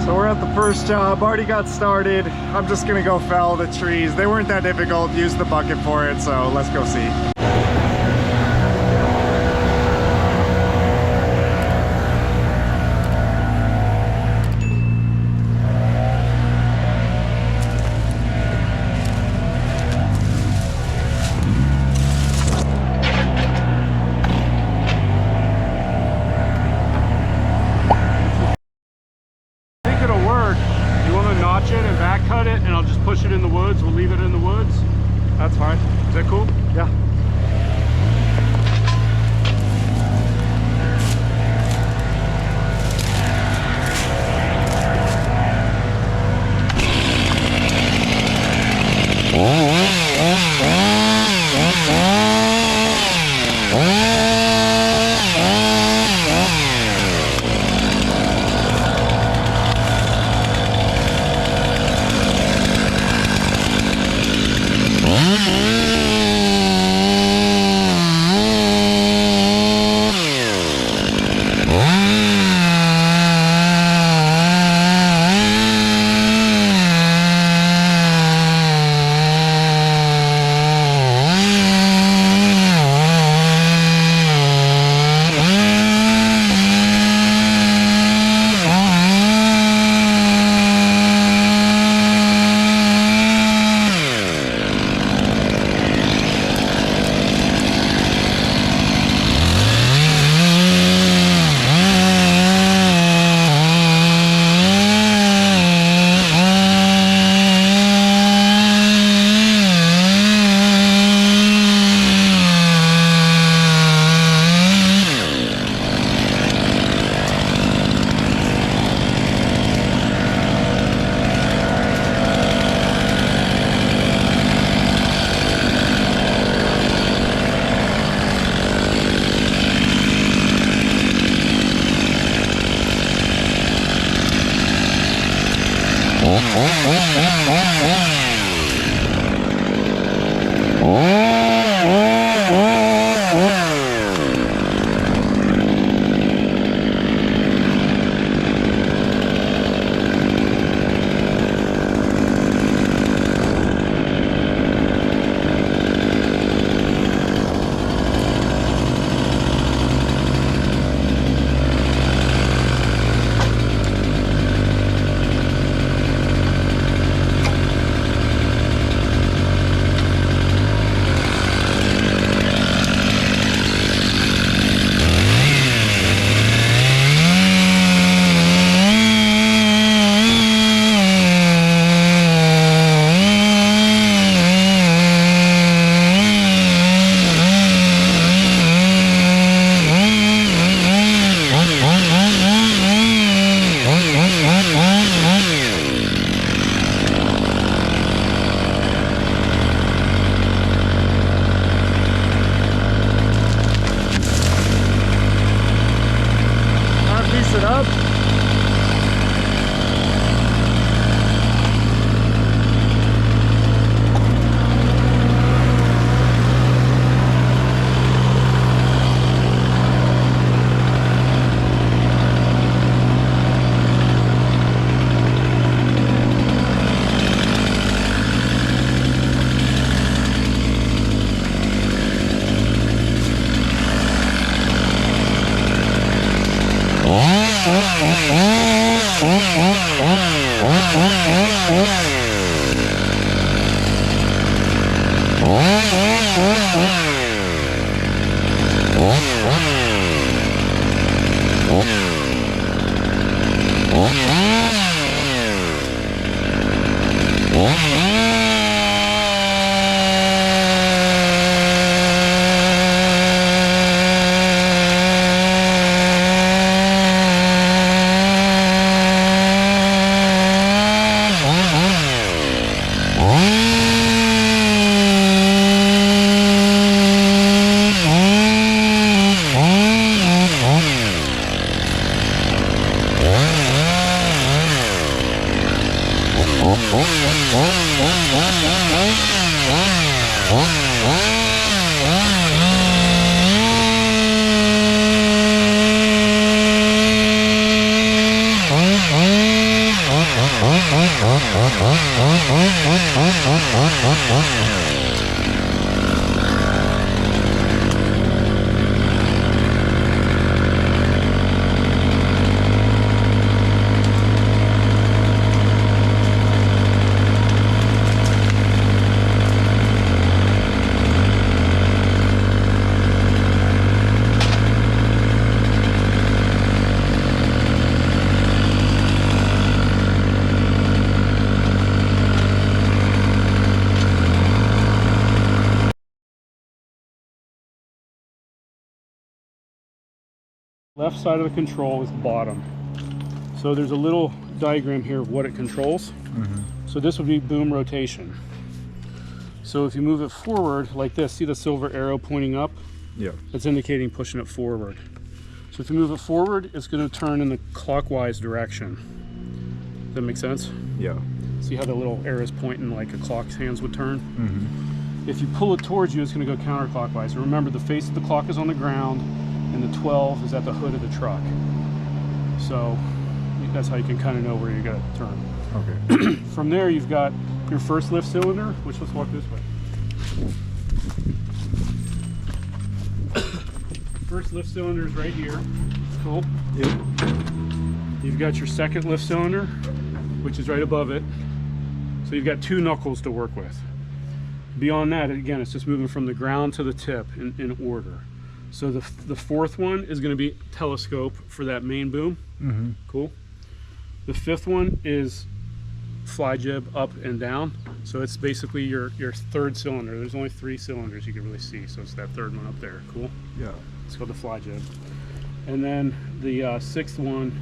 So we're at the first job, already got started. I'm just gonna go fell the trees. They weren't that difficult, use the bucket for it, so let's go see. And back cut it, and I'll just push it in the woods. We'll leave it in the woods. That's fine. Is that cool? Yeah. Left side of the control is the bottom. So there's a little diagram here of what it controls. So this would be boom rotation. So if you move it forward like this, see the silver arrow pointing up? Yeah. That's indicating pushing it forward. So if you move it forward, it's going to turn in the clockwise direction. Does that make sense? Yeah. See how the little arrow is pointing like a clock's hands would turn? If you pull it towards you, it's going to go counterclockwise. And remember, the face of the clock is on the ground, and the 12 is at the hood of the truck. So that's how you can kind of know where you got to turn. Okay. From there, you've got your first lift cylinder, which, let's walk this way. First lift cylinder is right here. Cool. Yep. You've got your second lift cylinder, which is right above it. So you've got 2 knuckles to work with. Beyond that, again, it's just moving from the ground to the tip in order. So the fourth one is going to be telescope for that main boom. Cool. The 5th one is fly jib up and down. So it's basically your third cylinder. There's only 3 cylinders you can really see. So it's that third one up there. Cool. Yeah. It's called the fly jib. And then the 6th one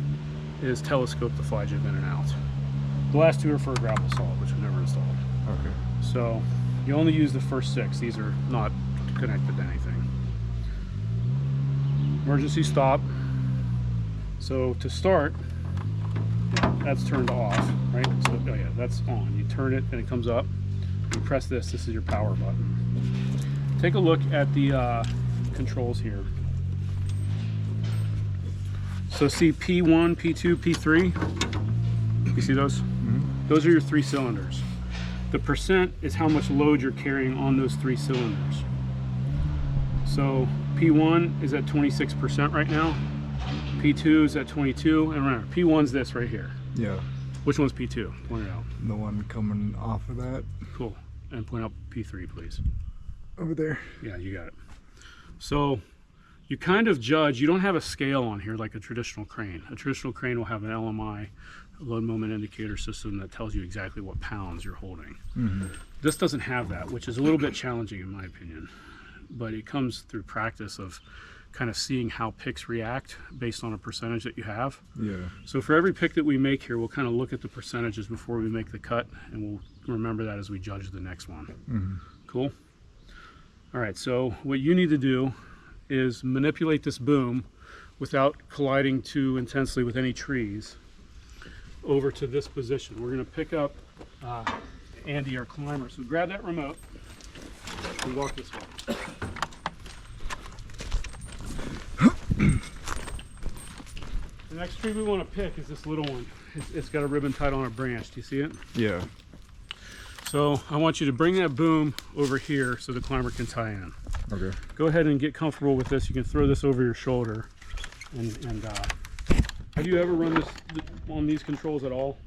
is telescope the fly jib in and out. The last 2 are for a gravel saw, which we never installed. Okay. So you only use the first 6. These are not connected to anything. Emergency stop. So to start, yeah, that's turned off, right? So oh yeah, that's on. You turn it and it comes up. You press this. This is your power button. Take a look at the controls here. So see P1, P2, P3. You see those? Those are your 3 cylinders. The percent is how much load you're carrying on those 3 cylinders. So P1 is at 26% right now. P2 is at 22, and remember, P1's this right here. Yeah. Which one's P2? Point it out. The one coming off of that. Cool. And point out P3, please. Over there. Yeah, you got it. So you kind of judge, you don't have a scale on here like a traditional crane. A traditional crane will have an LMI, a load moment indicator system, that tells you exactly what pounds you're holding. This doesn't have that, which is a little bit challenging in my opinion. But it comes through practice of kind of seeing how picks react based on a percentage that you have. Yeah. So for every pick that we make here, we'll kind of look at the percentages before we make the cut, and we'll remember that as we judge the next one. Cool? All right, so what you need to do is manipulate this boom without colliding too intensely with any trees over to this position. We're going to pick up Andy, our climber. So grab that remote and walk this way. The next tree we want to pick is this little one. It's got a ribbon tied on a branch. Do you see it? Yeah. So I want you to bring that boom over here so the climber can tie in. Okay. Go ahead and get comfortable with this. You can throw this over your shoulder. And have you ever run this on these controls at all?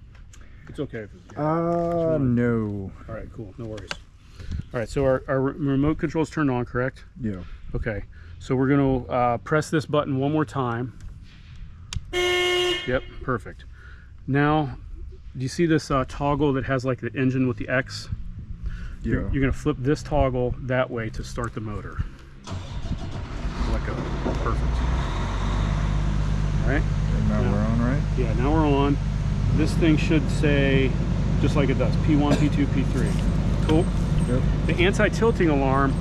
It's okay if it's no. All right, cool. No worries. All right, so our remote control's turned on, correct? Yeah. Okay, so we're going to press this button one more time. Yep, perfect. Now, do you see this toggle that has like the engine with the X? Yeah. You're going to flip this toggle that way to start the motor. Let go. Perfect. All right. And now we're on, right? Yeah, now we're on. This thing should say, just like it does, P1, P2, P3. Cool? Yep. The anti-tilting alarm,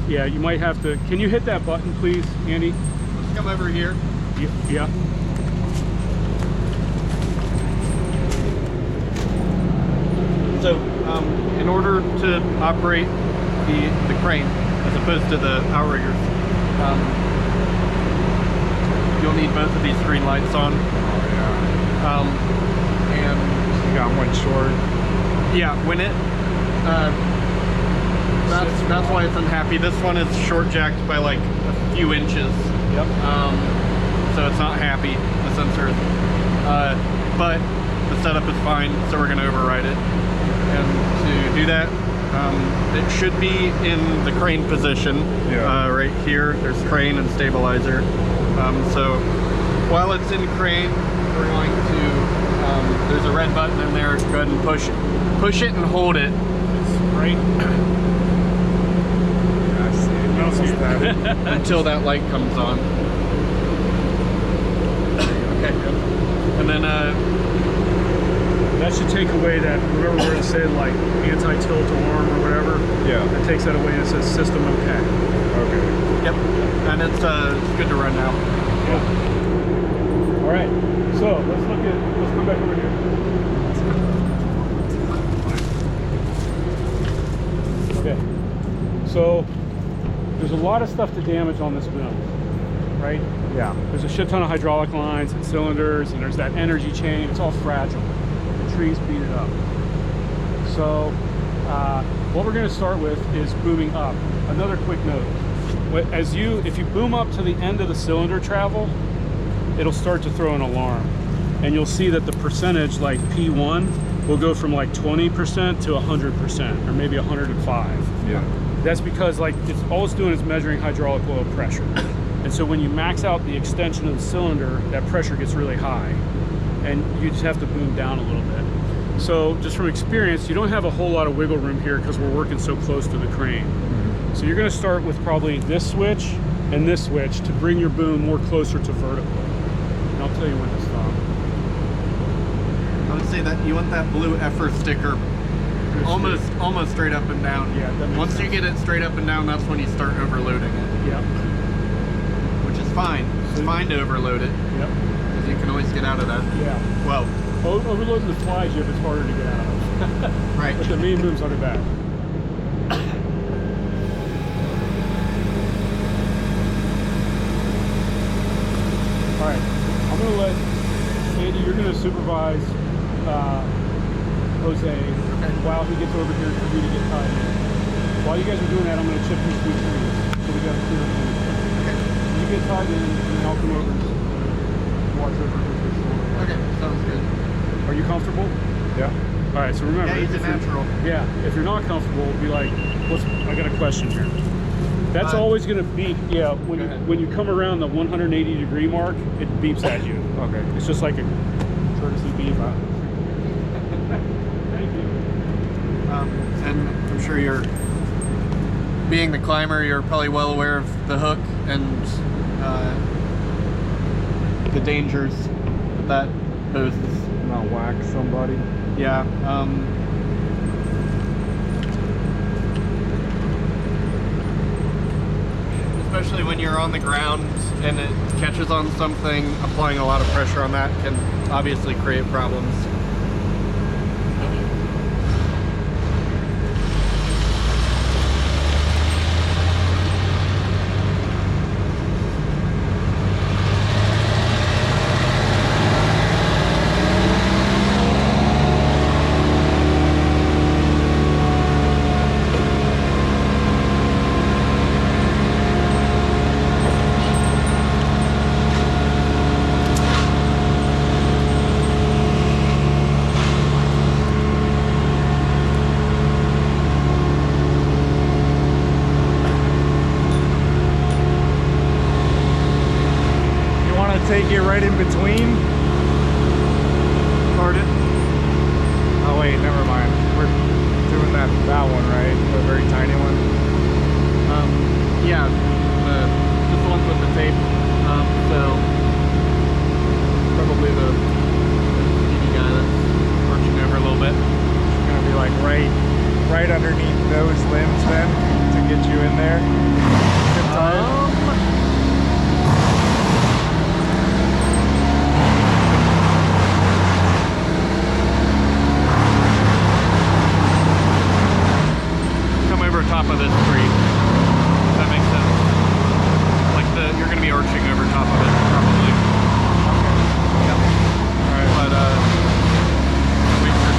yeah, you might have to, can you hit that button, please, Andy? Let's come over here. Yeah. So, in order to operate the crane, as opposed to the outriggers, you'll need both of these green lights on. Oh, yeah. And got one short. Yeah, when it, that's why it's unhappy. This one is short jacked by like a few inches. Yep. So it's not happy, the sensor. But the setup is fine, so we're gonna override it. And to do that, it should be in the crane position. Yeah. Right here, there's crane and stabilizer. So while it's in crane, we're going to, there's a red button in there, go ahead and push it. Push it and hold it. Right. I see it. I don't see it. Until that light comes on. Okay. And then that should take away that, remember where it said like anti-tilt alarm or whatever? Yeah. It takes that away and it says system okay. Okay. yep. And it's good to run now. Yeah. All right. So let's come back over here. Okay. So there's a lot of stuff to damage on this boom, right? Yeah. There's a shit ton of hydraulic lines and cylinders, and there's that energy chain. It's all fragile. The trees beat it up. So what we're going to start with is booming up. Another quick note: if you boom up to the end of the cylinder travel, it'll start to throw an alarm, and you'll see that the percentage, like P1, will go from like 20% to 100%, or maybe 105. Yeah. That's because like all it's doing is measuring hydraulic oil pressure. And so when you max out the extension of the cylinder, that pressure gets really high, and you just have to boom down a little bit. So just from experience, you don't have a whole lot of wiggle room here because we're working so close to the crane. Mm-hmm. So you're going to start with probably this switch and this switch to bring your boom more closer to vertical. And I'll tell you when to stop. I would say that you want that blue effer sticker almost straight up and down. Yeah, that makes Once sense. you get it straight up and down, that's when you start overloading it. Yep. Which is fine. It's fine to overload it, Yep. because you can always get out of that. Yeah. Well, Overloading the fly jib is harder to get out of. right. But the main booms aren't bad. All right, I'm gonna let Andy, you're gonna supervise Jose while he gets over here for you to get tied in. While you guys are doing that, I'm gonna chip these 2 trees. So we got to clear them. Okay. You get tied in, and then I'll come over and watch over this. Okay, sounds good. Are you comfortable? Yeah. All right, so remember. Yeah, he's a if you're- natural. Yeah, if you're not comfortable, be like, I got a question here. That's always going to beep. Yeah, Go ahead. when you come around the 180-degree mark, it beeps at you. Okay. It's just like a courtesy beep. Thank you. And I'm sure you're, being the climber, you're probably well aware of the hook and the dangers that poses. Not whack somebody. Yeah. Especially when you're on the ground and it catches on something, applying a lot of pressure on that can obviously create problems. Take it right in between. Pardon? Oh wait, never mind. We're doing that one, right? The very tiny one. Yeah, just the ones with the tape. So probably the skinny guy that's arching over a little bit. It's gonna be like right underneath those limbs then to get you in there. Good time. Top of this tree. If that makes sense. Like you're gonna be arching over top of it probably. Okay. Yep. Alright. But wait for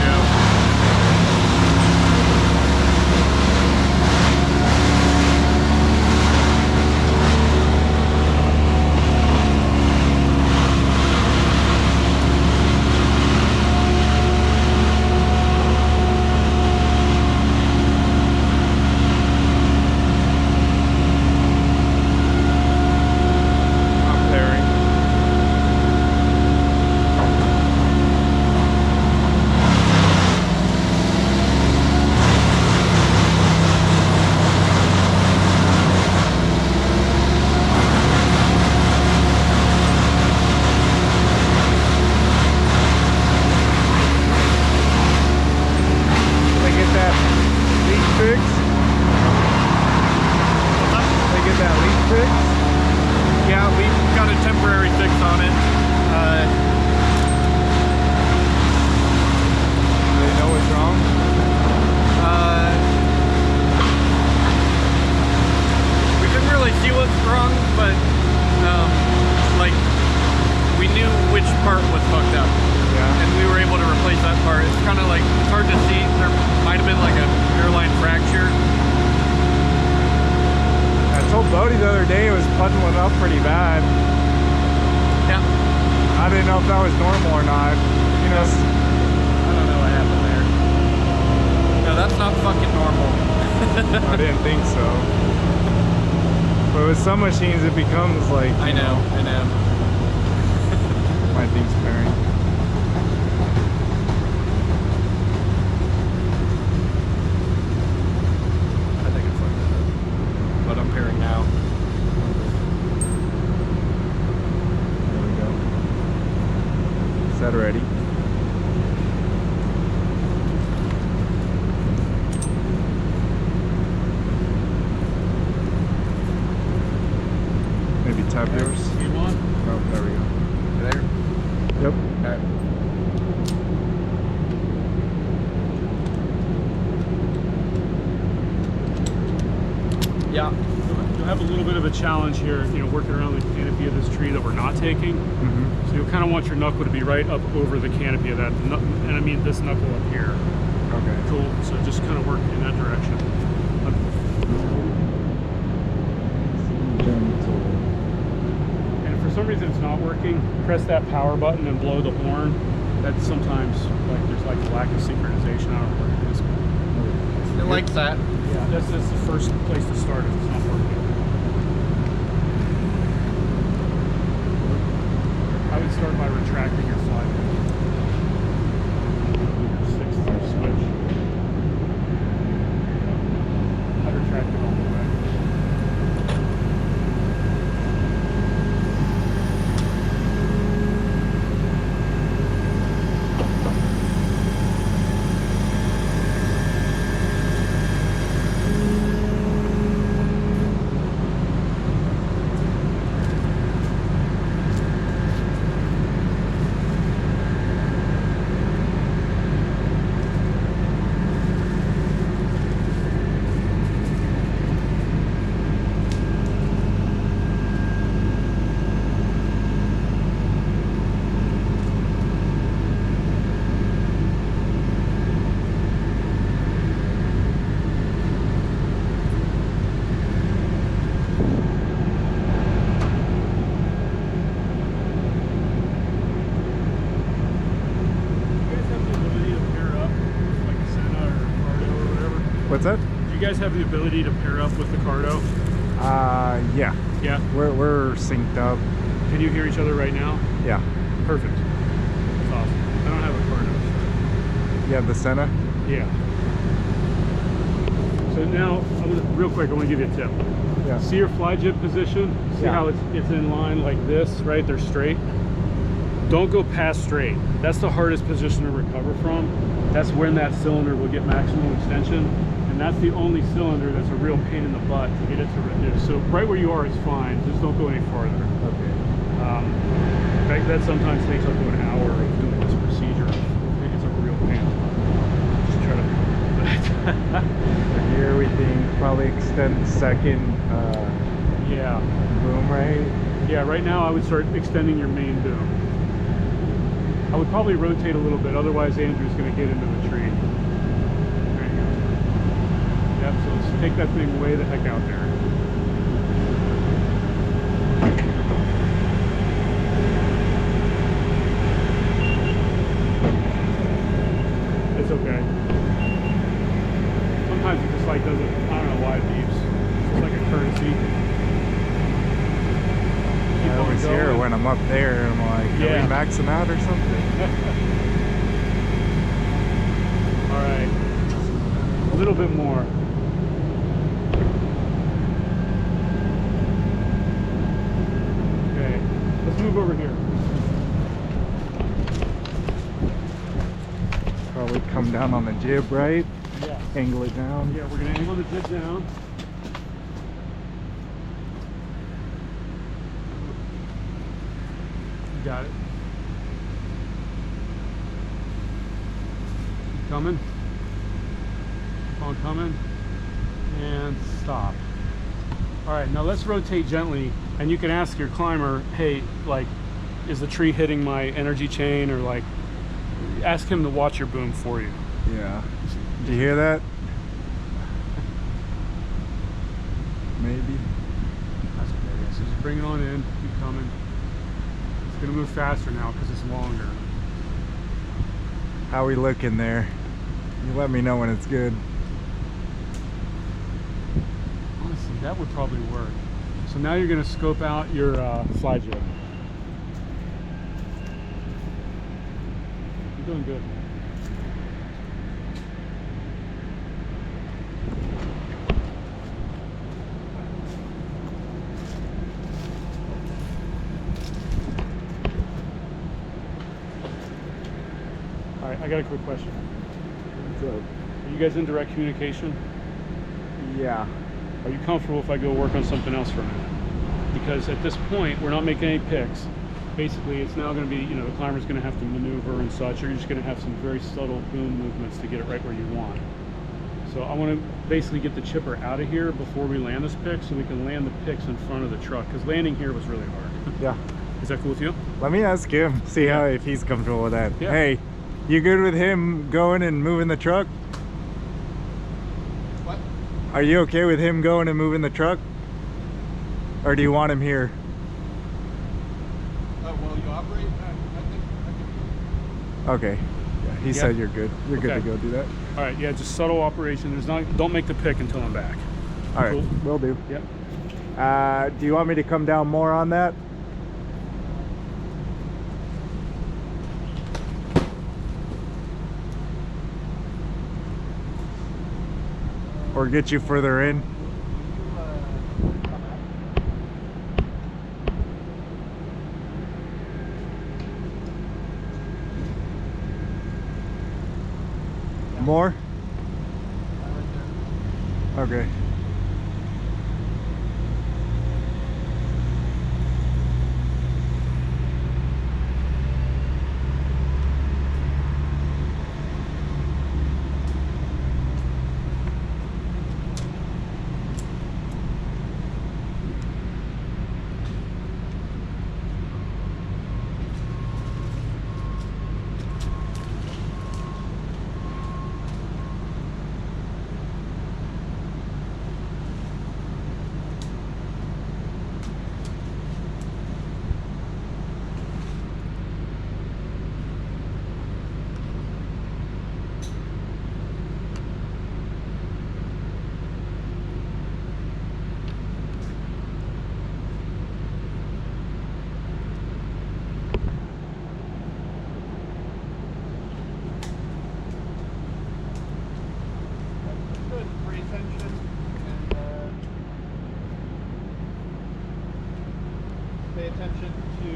buttoned one up pretty bad. Yeah. I didn't know if that was normal or not. You know, I don't know what happened there. No, that's not fucking normal. I didn't think so. But with some machines, it becomes like. I know. My thing's pairing. I think it's like that. But I'm pairing now. There we go. Is that ready? Maybe tap yours. You want? Oh, there we go. There? Yep. Okay. Yeah. You'll have a little bit of a challenge here, you know, working around the canopy of this tree that we're not taking. Mm-hmm. So you'll kind of want your knuckle to be right up over the canopy of that, and I mean this knuckle up here. Okay. Cool. So just kind of work in that direction. Gentle. And if for some reason it's not working, press that power button and blow the horn. That's sometimes like there's like a lack of synchronization. I don't know what it is. It likes that. Yeah, that's the first place to start if it's not working. I would start by retracting your slide. Your sixth switch. I'd retract it all the way. What's that? Do you guys have the ability to pair up with the Cardo? Yeah. Yeah? We're synced up. Can you hear each other right now? Yeah. Perfect. That's awesome. I don't have a Cardo. You have the Senna? Yeah. So now, real quick, I want to give you a tip. Yeah. See your fly jib position? See how it's in line like this, right? They're straight. Don't go past straight. That's the hardest position to recover from. That's when that cylinder will get maximum extension. And that's the only cylinder that's a real pain in the butt to get it to reduce. So right where you are is fine. Just don't go any farther. Okay. In fact, that sometimes takes up to an hour of doing this procedure. It's a real pain. Just try to. Here we think probably extend second Yeah. boom, right? Yeah, right now I would start extending your main boom. I would probably rotate a little bit, otherwise Andrew's going to get into the tree. There you go. Yep, so let's take that thing way the heck out there. It's okay. Sometimes it just like doesn't, I don't know why it beeps. It's like a courtesy. I always hear it when I'm up there and I'm like, are we maxing out or something? All right, a little bit more. Okay, let's move over here. Probably come down on the jib, right? Yeah. Angle it down. Yeah, we're gonna angle the jib down. You got it. Keep coming. Keep on coming. And stop. All right, now let's rotate gently, and you can ask your climber, hey, like, is the tree hitting my energy chain, or like, ask him to watch your boom for you. Yeah. Did you hear that? Maybe. That's okay, I guess. Just bring it on in, keep coming. It's gonna move faster now because it's longer. How we looking there? You let me know when it's good. Honestly, that would probably work. So now you're gonna scope out your fly jib. You're doing good. All right, I got a quick question. Good. Are you guys in direct communication? Yeah. Are you comfortable if I go work on something else for a minute? Because at this point, we're not making any picks. Basically, it's now going to be, you know, the climber's going to have to maneuver and such. You're just going to have some very subtle boom movements to get it right where you want. So I want to basically get the chipper out of here before we land this pick so we can land the picks in front of the truck, because landing here was really hard. Yeah. Is that cool with you? Let me ask him, see how if he's comfortable with that. Yeah. Hey, you good with him going and moving the truck? What? Are you okay with him going and moving the truck? Or do you want him here? Well, you operate? I think I can. Okay. Yeah, he said you're good. You're good to Okay. go do that. All right, yeah, just subtle operation. There's not, don't make the pick until I'm back. All right, Cool. will do. Yep. Do you want me to come down more on that? Or get you further in? More? Okay. Good. Free attention and pay attention to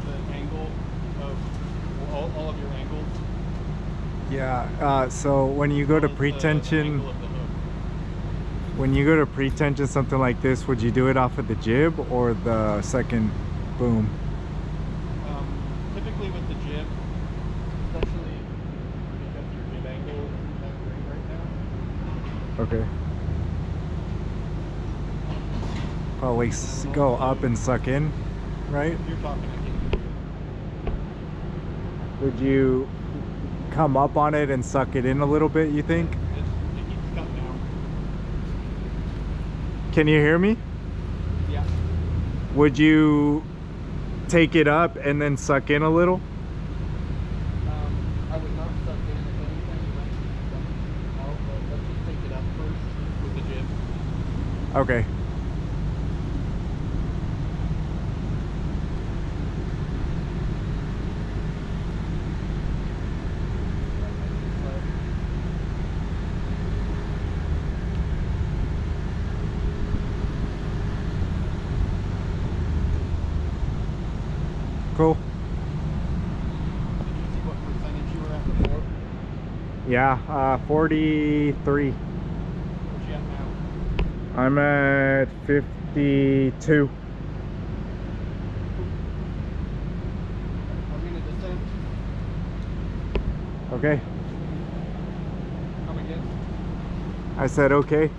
the angle of all of your angles. Yeah, so when you go to The pretension, angle of the hook. when you go to pretension, something like this, would you do it off of the jib or the second boom? Typically with the jib, especially because your jib angle isn't that great right now. Okay. Probably go up and suck in, right? If you're talking, I can't hear you. Would you come up on it and suck it in a little bit, you think? It keeps cutting out. Can you hear me? Yeah. Would you take it up and then suck in a little? I would not suck in. If anything, you might suck out, but let's just take it up first with the jib. Okay. Cool. Did you see what percentage you were at before? Yeah, 43. Where's you at now? I'm at 52. I'm gonna descend. Okay. Come again. I said okay.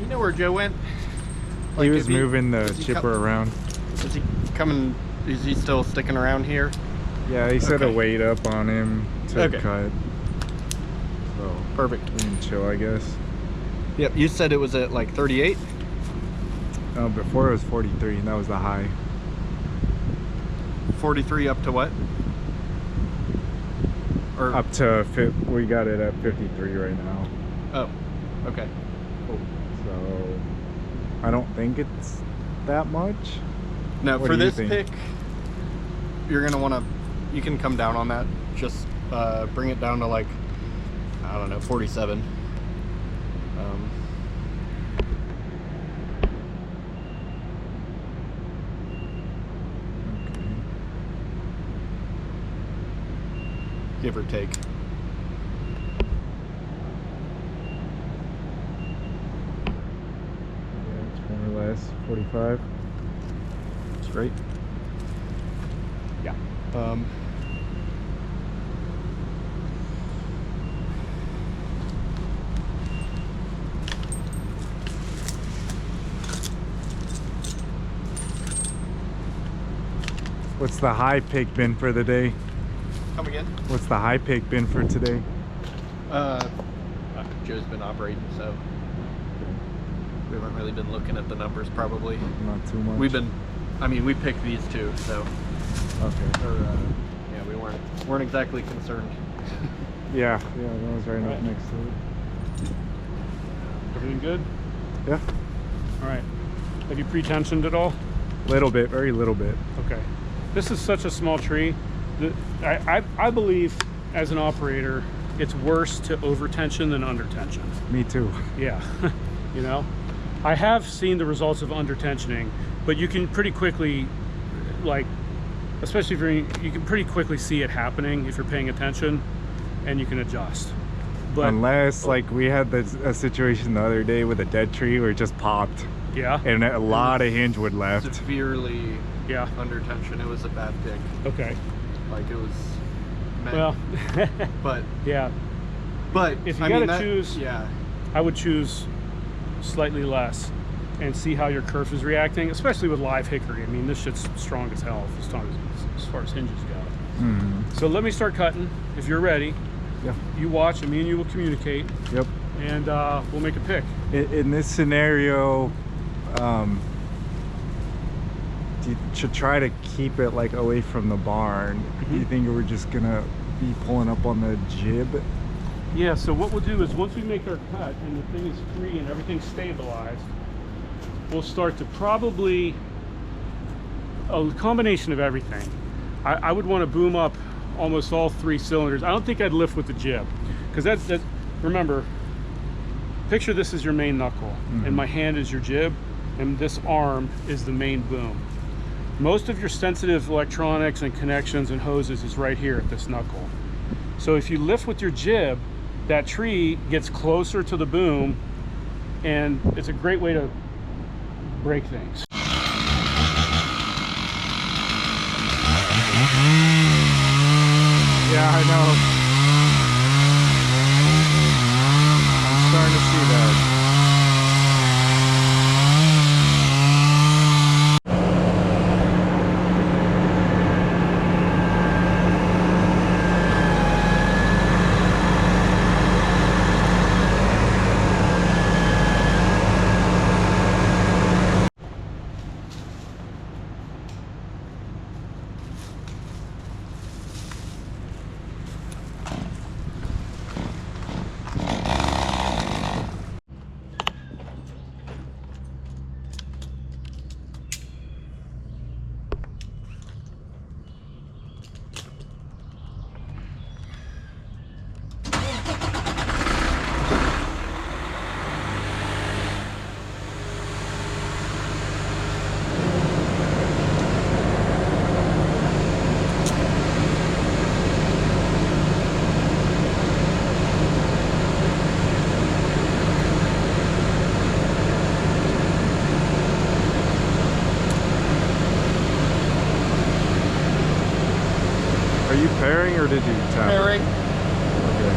you know where Joe went? He Like, was moving the is he chipper around. Is he coming? Is he still sticking around here? Yeah, he set a Okay. weight up on him to Okay. cut. So Perfect. we can chill, I guess. Yep. You said it was at like 38. Before it was 43, and that was the high. 43 up to what? Or Up to we got it at 53 right now. oh, okay. Cool. So I don't think it's that much. Now What for do you this think? pick, you're gonna want to. You can come down on that. Just bring it down to like, I don't know, 47. Give or take. Yeah, it's more or less 45. Straight. Yeah. What's the high pick been for the day? Come again? What's the high pick been for today? Joe's been operating, so we haven't really been looking at the numbers. Probably. Not too much. We've been. I mean, we picked these two, so. Okay. Or, yeah, we weren't exactly concerned. Yeah, that was right up Right. next to it. Everything good? Yeah, All right. Have you pre-tensioned at all? little bit, very little bit. Okay. This is such a small tree that I believe as an operator, it's worse to over tension than under tension. Me too. Yeah. You know, I have seen the results of under tensioning, but you can pretty quickly, like, especially if you can pretty quickly see it happening if you're paying attention, and you can adjust. But Unless, like, we had a situation the other day with a dead tree where it just popped yeah, and a lot of hinge wood left. Severely yeah, under tension. It was a bad pick. okay. Like it was. Well, But yeah, if you I gotta mean, that, choose, yeah. I would choose slightly less and see how your kerf is reacting, especially with live hickory. I mean, this shit's strong as hell as far as hinges go. Mm-hmm. So let me start cutting. If you're ready, Yeah. you watch, and me and you will communicate, Yep. and we'll make a pick. In this scenario, you should try to keep it like away from the barn. Do you think we're just gonna be pulling up on the jib? Yeah, so what we'll do is once we make our cut and the thing is free and everything's stabilized, we'll start to probably a combination of everything. I would want to boom up almost all 3 cylinders. I don't think I'd lift with the jib, because that's remember, picture this as your main knuckle, and my hand is your jib, and this arm is the main boom. Most of your sensitive electronics and connections and hoses is right here at this knuckle. So if you lift with your jib, that tree gets closer to the boom, and it's a great way to break things. Yeah, I know. I'm starting to see that. Are you pairing or did you tap? Pairing. Okay.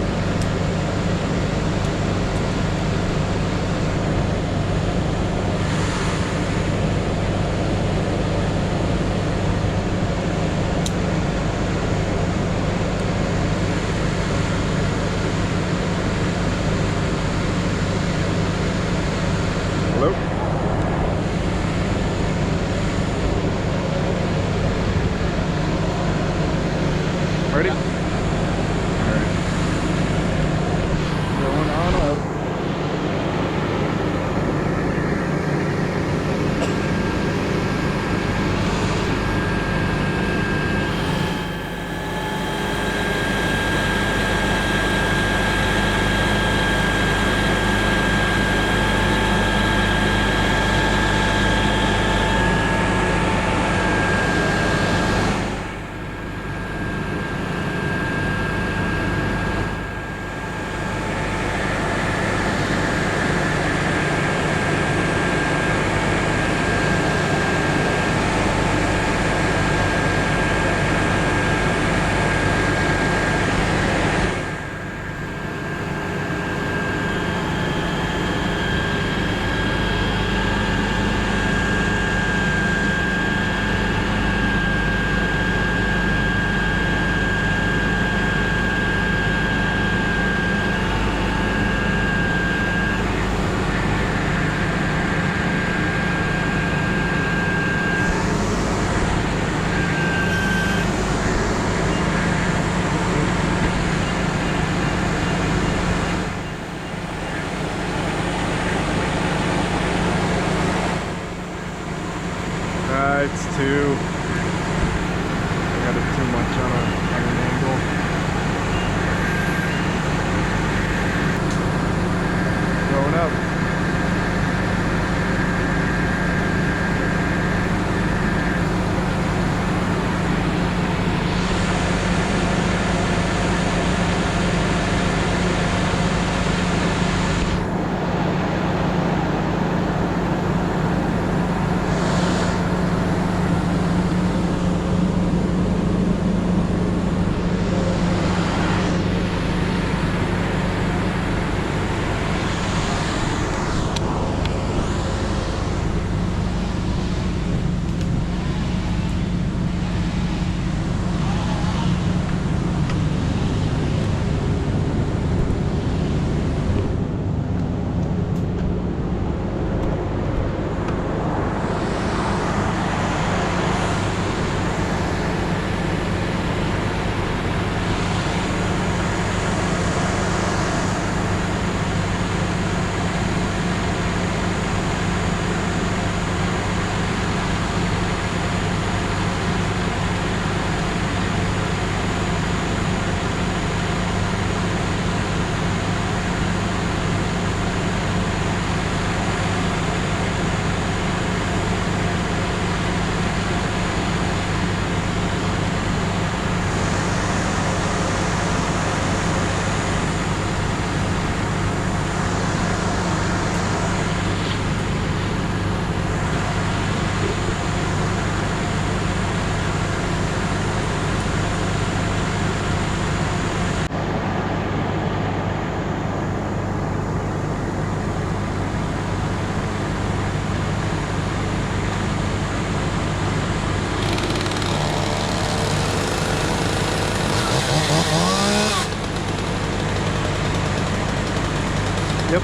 Yep.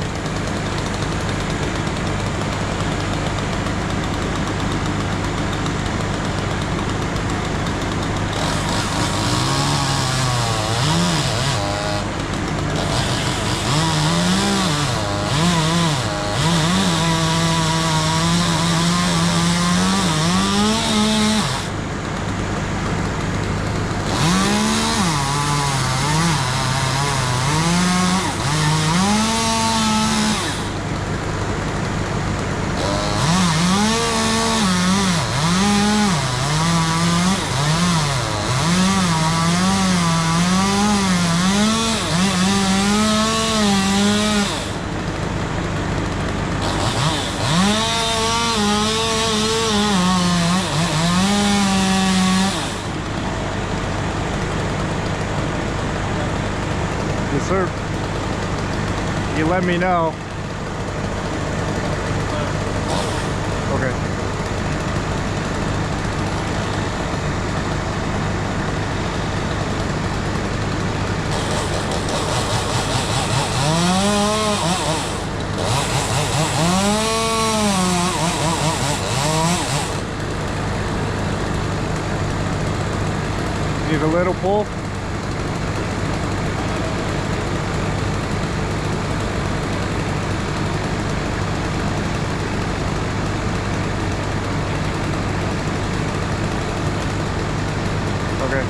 Yes, sir. You let me know. Okay. Need a little pull. Okay.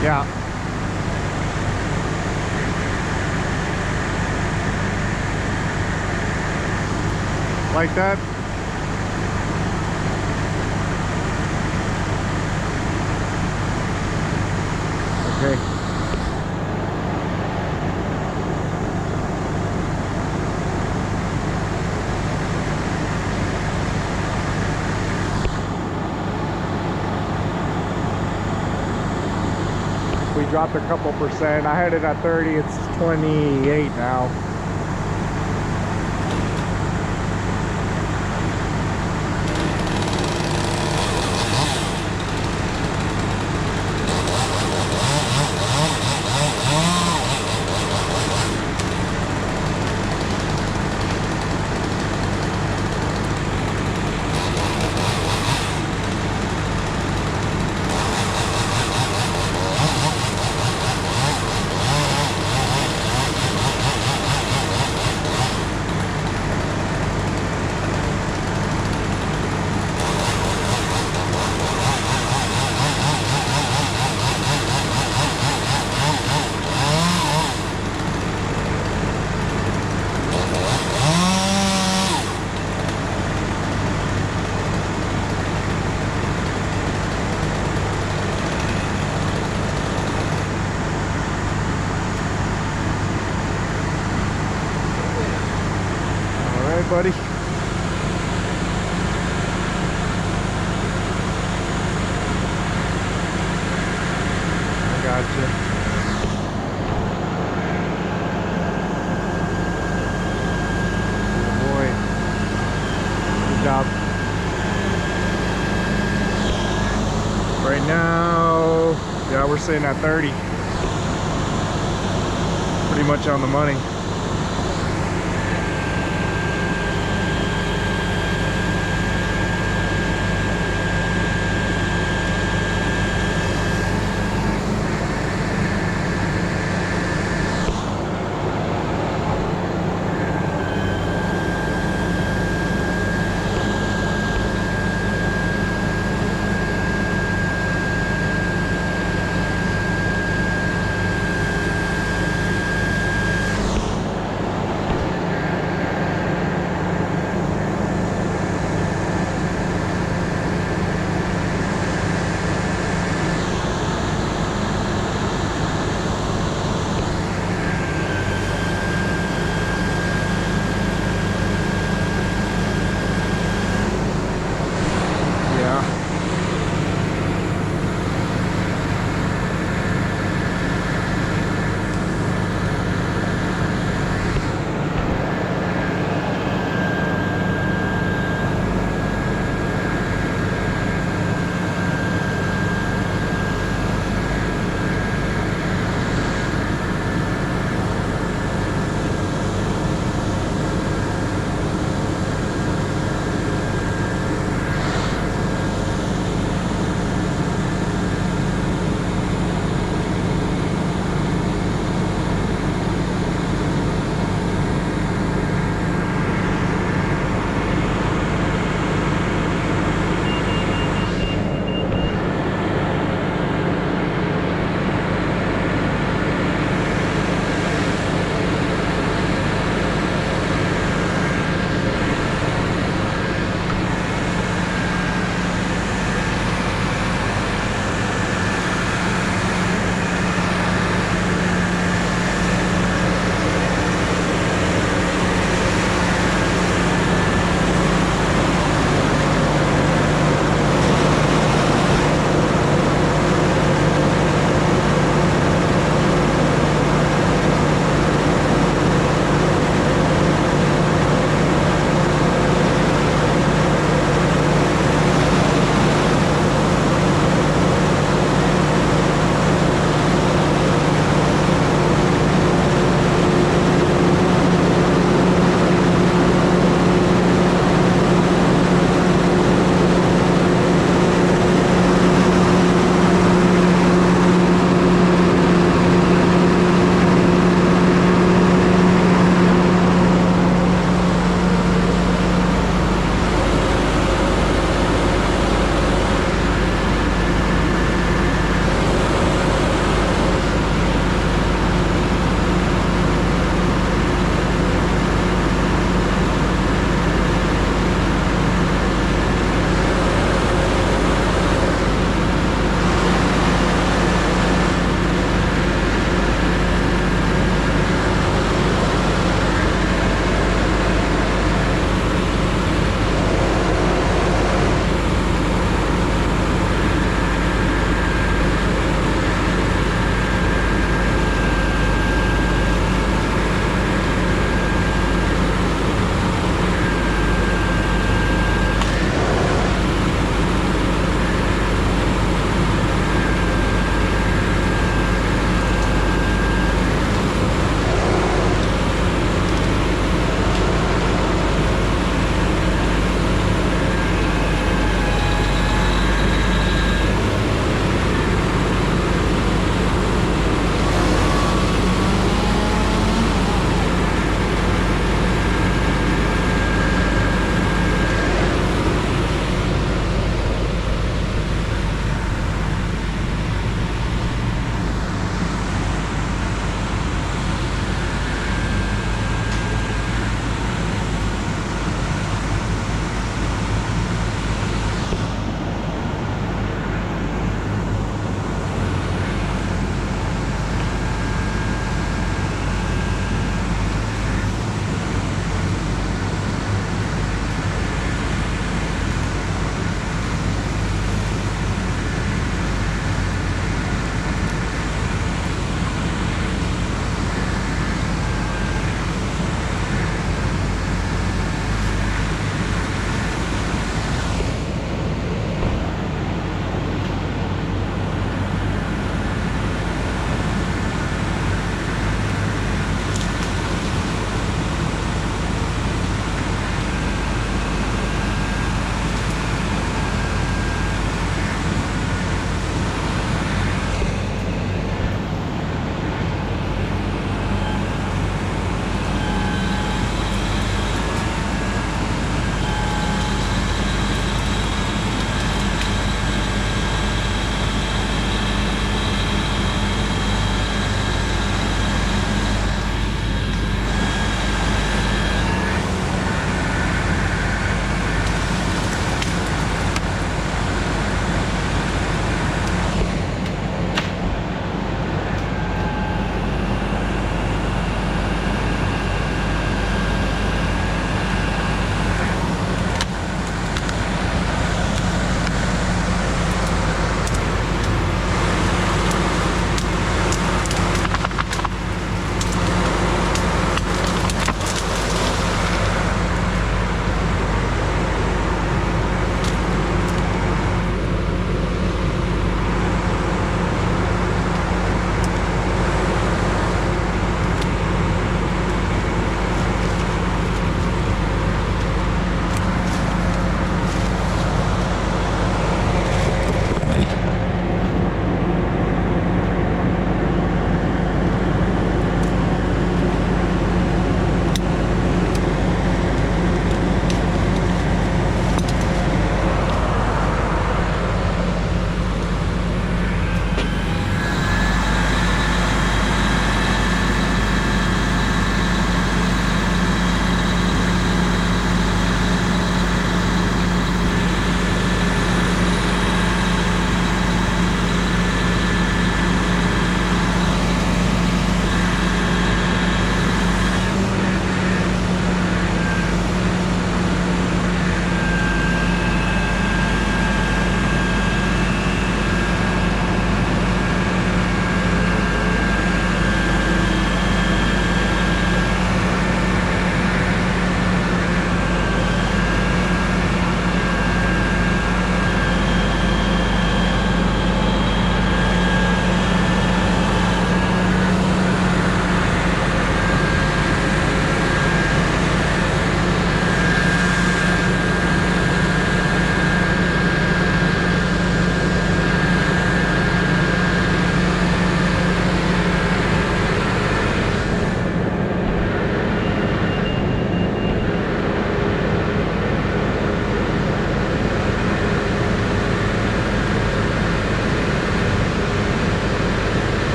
Yeah. Like that. Okay. We dropped a couple percent. I had it at 30, it's 28 now. Buddy. I got you. Good boy. Good job. Right now, yeah, we're sitting at 30. Pretty much on the money.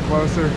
closer.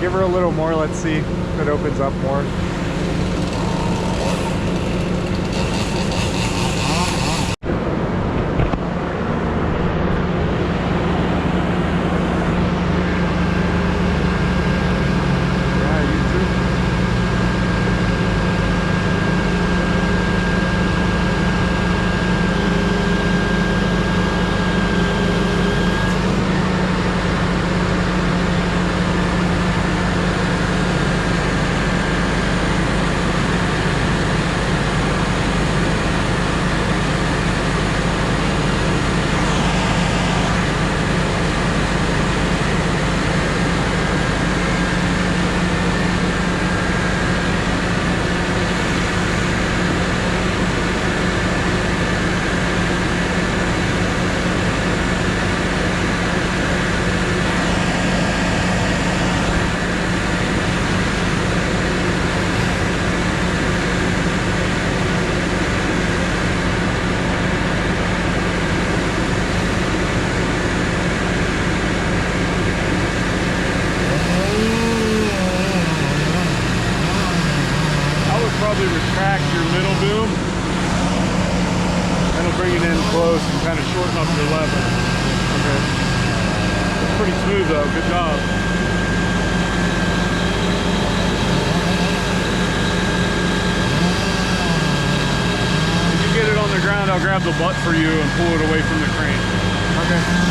Give her a little more, let's see if it opens up more. Retract your middle boom. That'll bring it in close and kind of shorten up your lever. Okay. It's pretty smooth though. Good job. If you get it on the ground, I'll grab the butt for you and pull it away from the crane. Okay.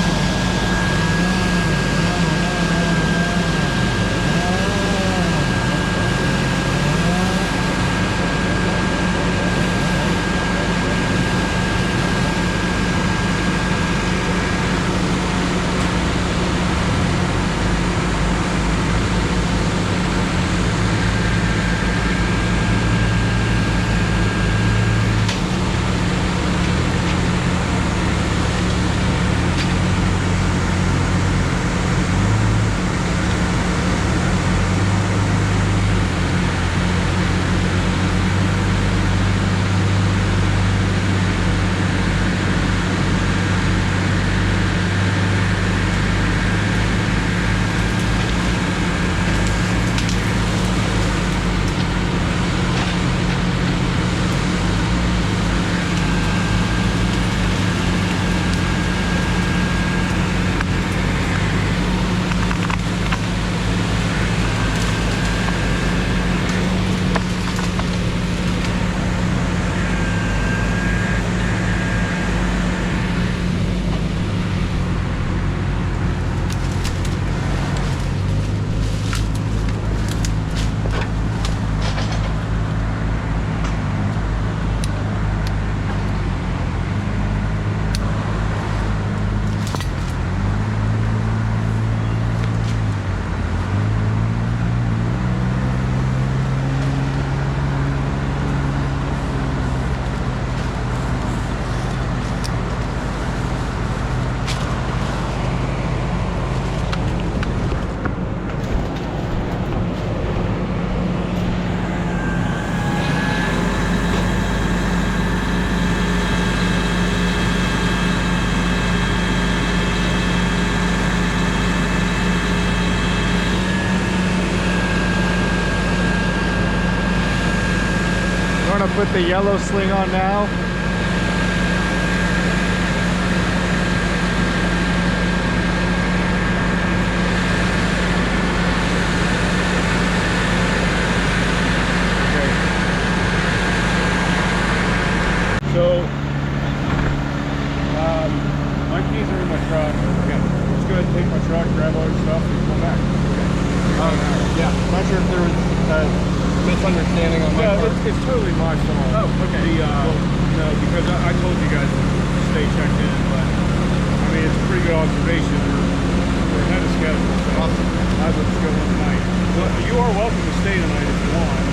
gonna put the yellow sling on now. So, my keys are in my truck. Okay, let's go ahead and take my truck, grab all your stuff, and come back. Yeah, not sure if there was a misunderstanding on my part. It's totally my fault. Oh, okay. No, because I told you guys to stay checked in, but I mean, it's a pretty good observation. We're ahead of schedule, so Awesome. I'd let's go one tonight. Well, you are welcome to stay tonight if you want.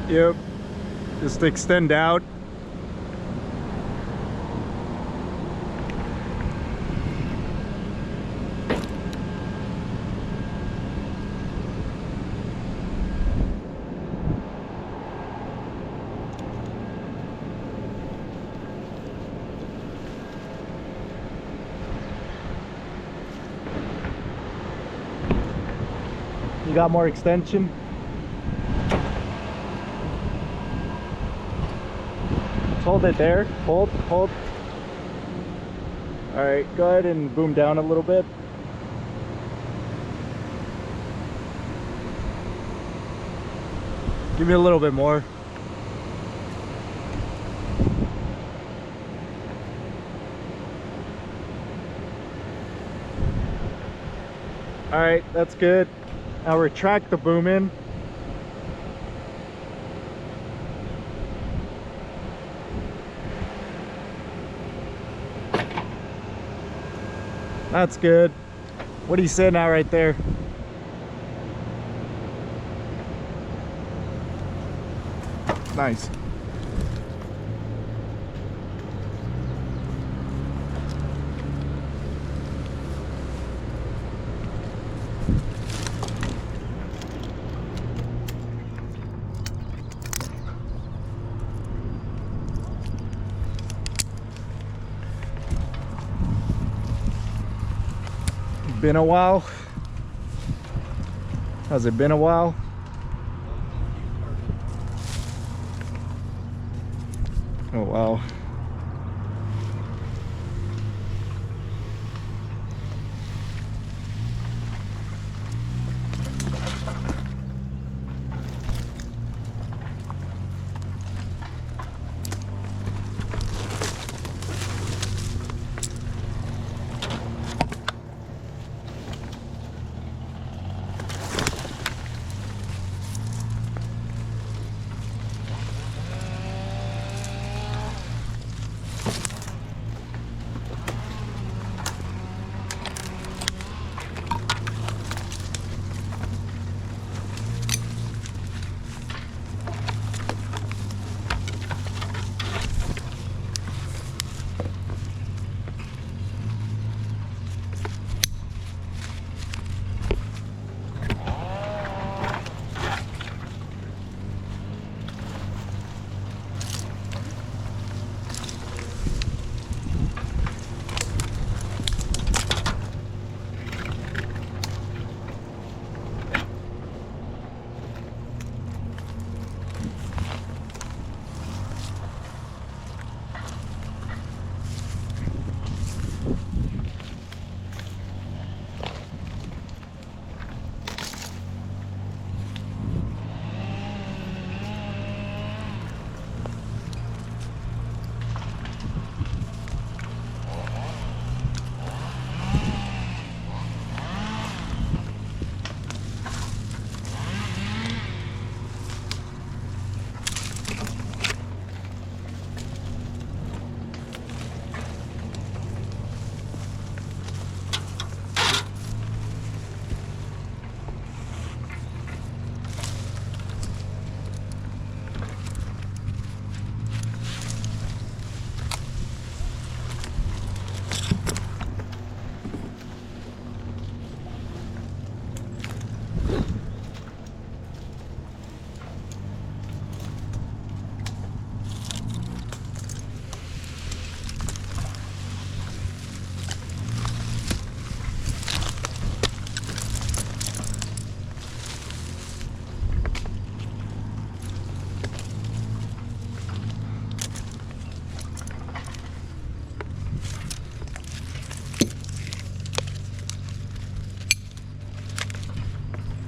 Yep, just extend out. You got more extension? Hold it there. Hold. All right, go ahead and boom down a little bit. Give me a little bit more. All right, that's good. Now retract the boom in. That's good. What are you sitting at right there? Nice. Been a while? Has it been a while? Oh wow.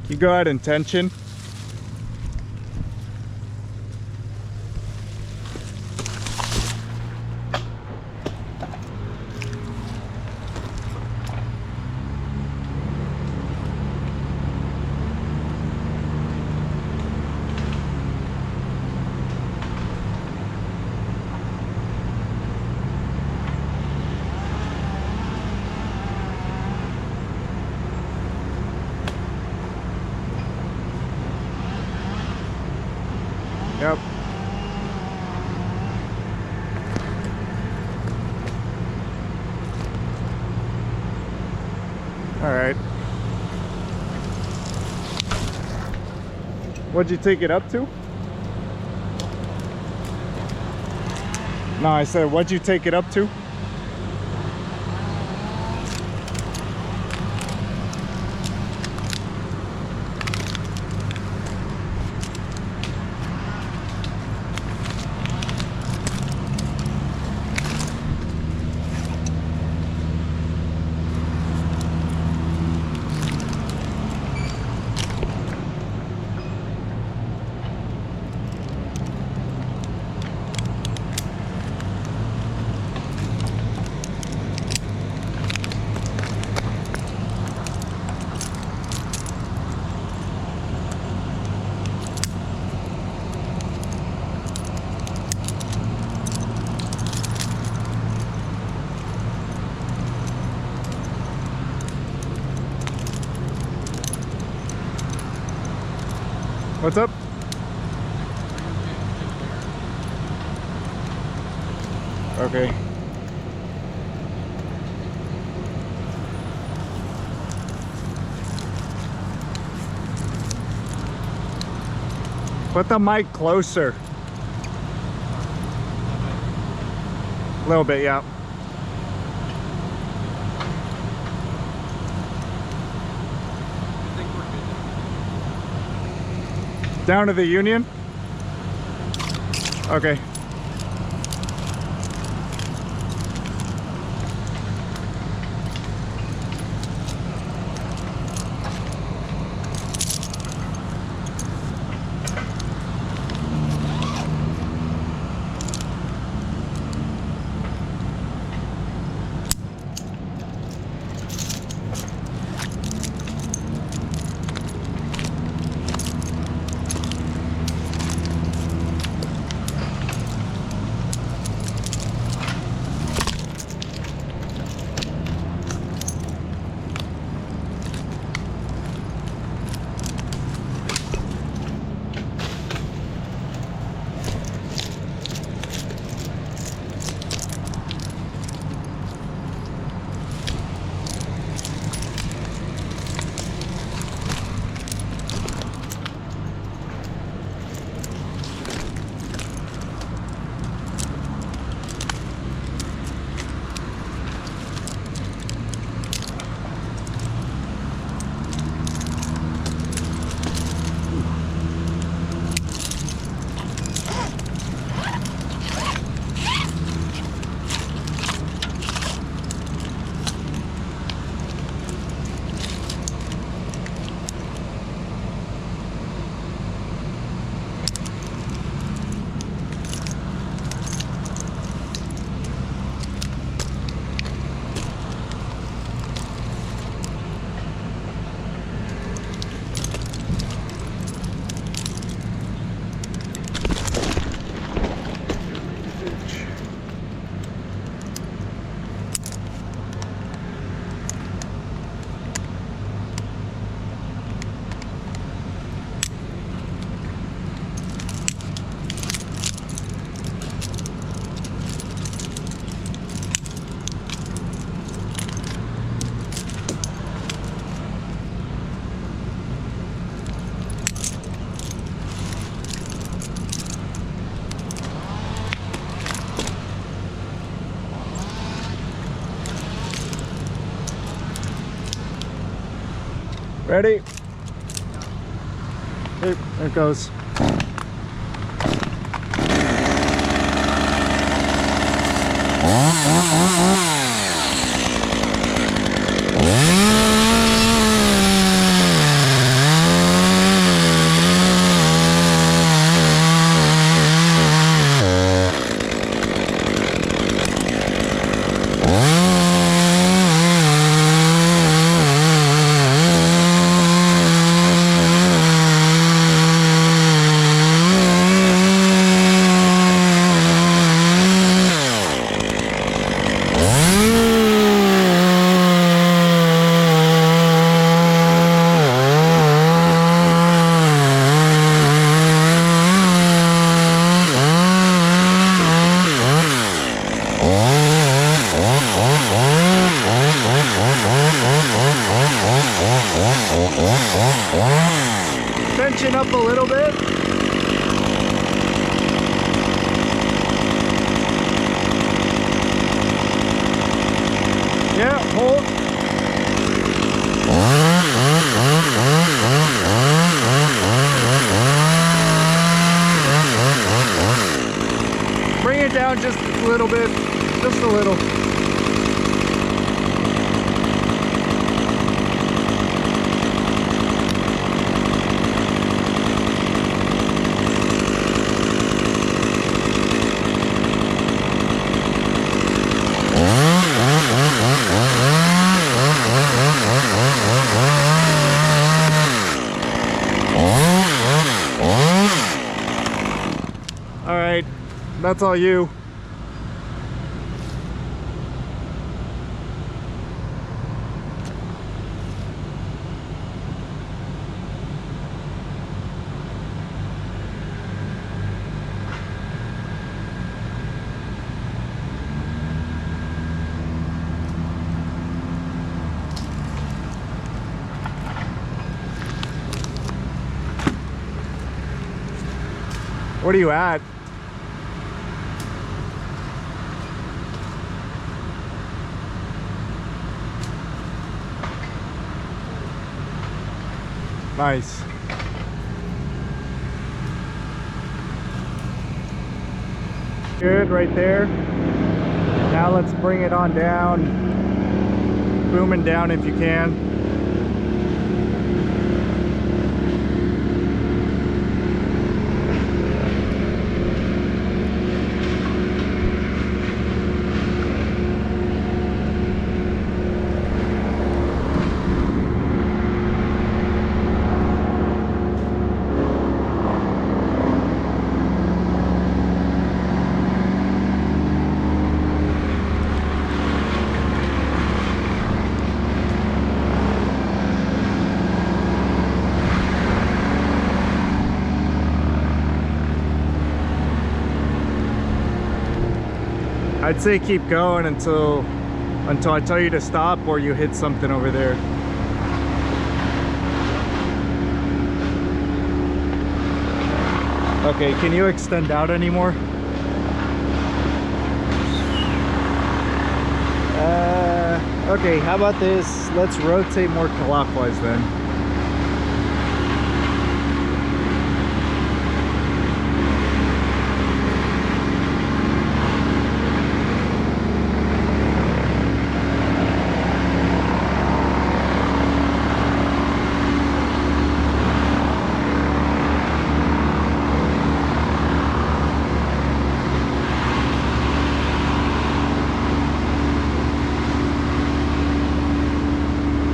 You go ahead and tension. Yep. All right. What'd you take it up to? No, I said, what'd you take it up to? What's up? Okay. Put the mic closer. A little bit, yeah. Down to the Union? Okay. Ready? There it goes. Tension up a little bit. Yeah, hold. Bring it down just a little bit, just a little. All right, that's all you. What are you at? Nice. Good right there. Now let's bring it on down. Booming down if you can. I'd say keep going until I tell you to stop or you hit something over there. Okay, can you extend out anymore? Okay, how about this? Let's rotate more clockwise then.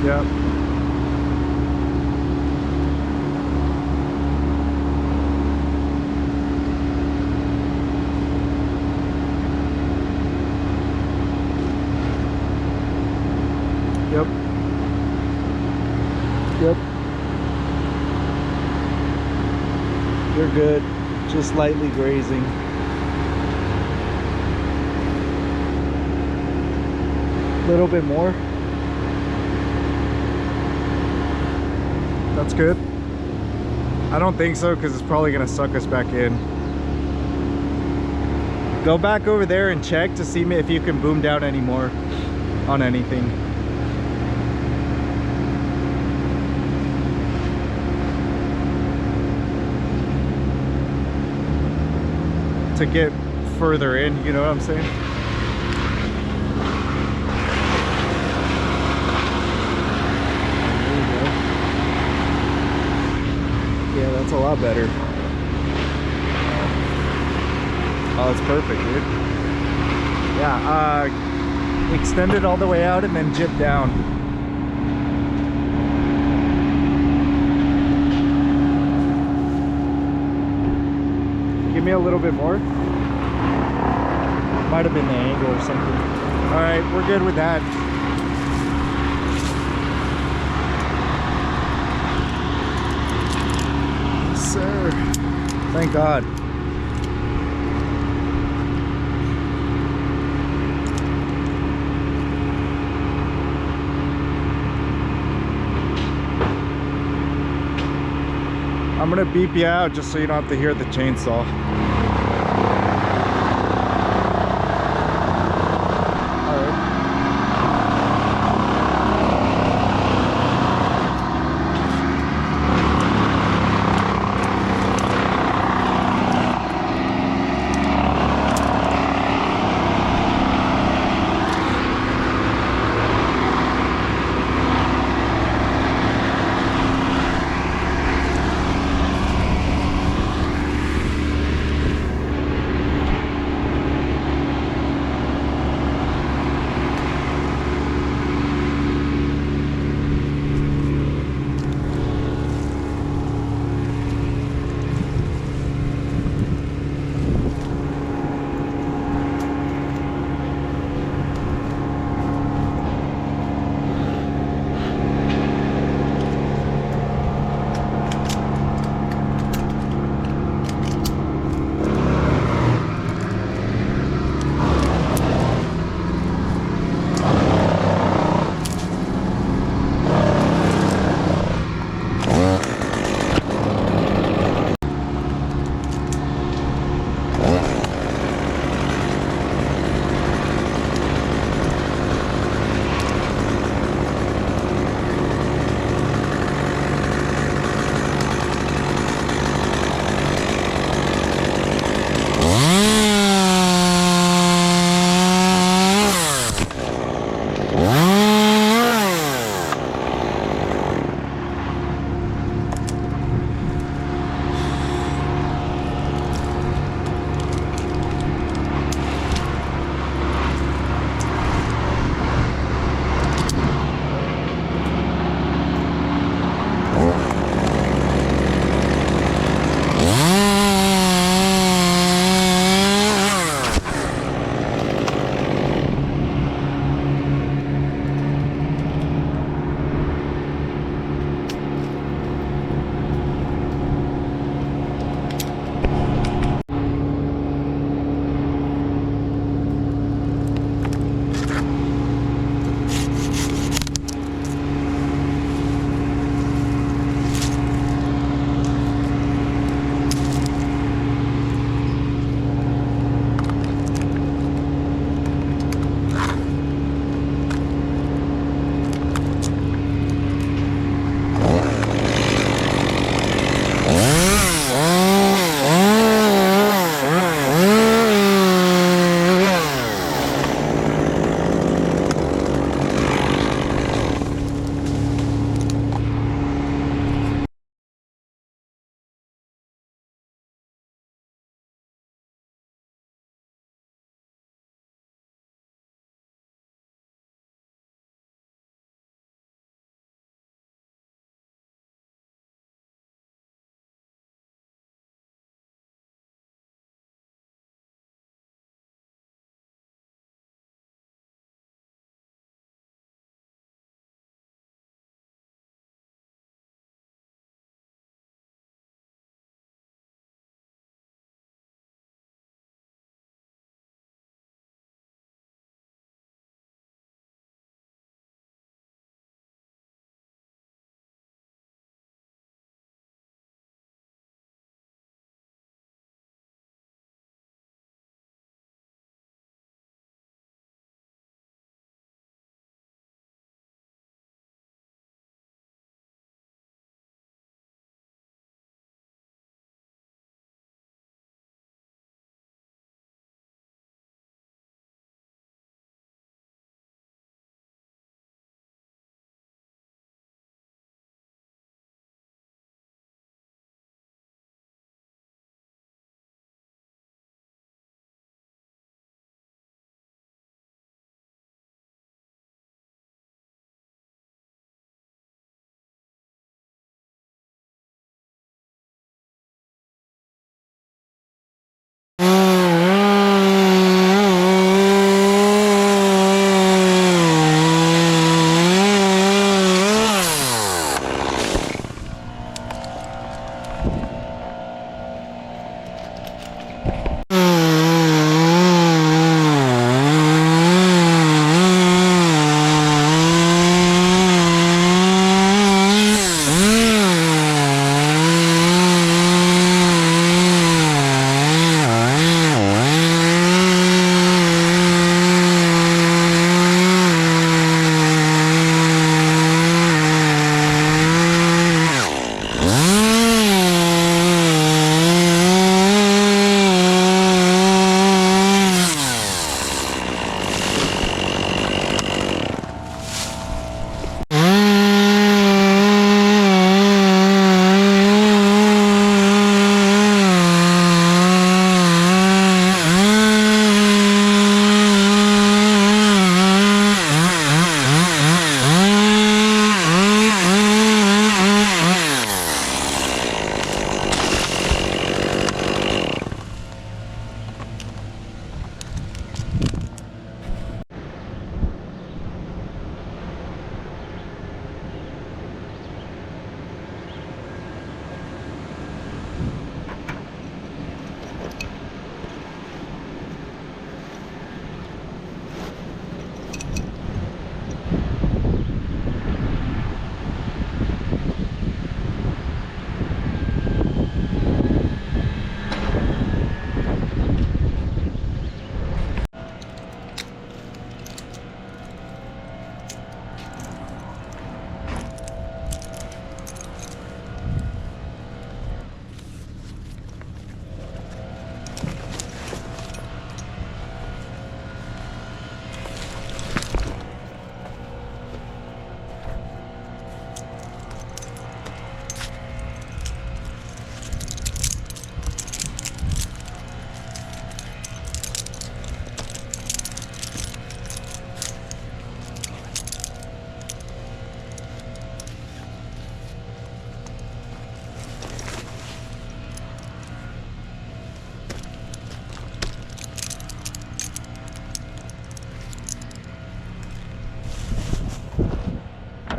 Yep. Yep. Yep. You're good. Just lightly grazing. A little bit more. That's good. I don't think so because it's probably gonna suck us back in. Go back over there and check to see if you can boom down any more on anything. to get further in, you know what I'm saying? There you go. Yeah, that's a lot better. Oh, it's perfect, dude. Yeah, extend it all the way out and then jib down. Give me a little bit more. Might have been the angle or something. All right, we're good with that. Yes, sir. Thank God. I'm gonna beep you out just so you don't have to hear the chainsaw. All right.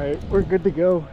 right, we're good to go.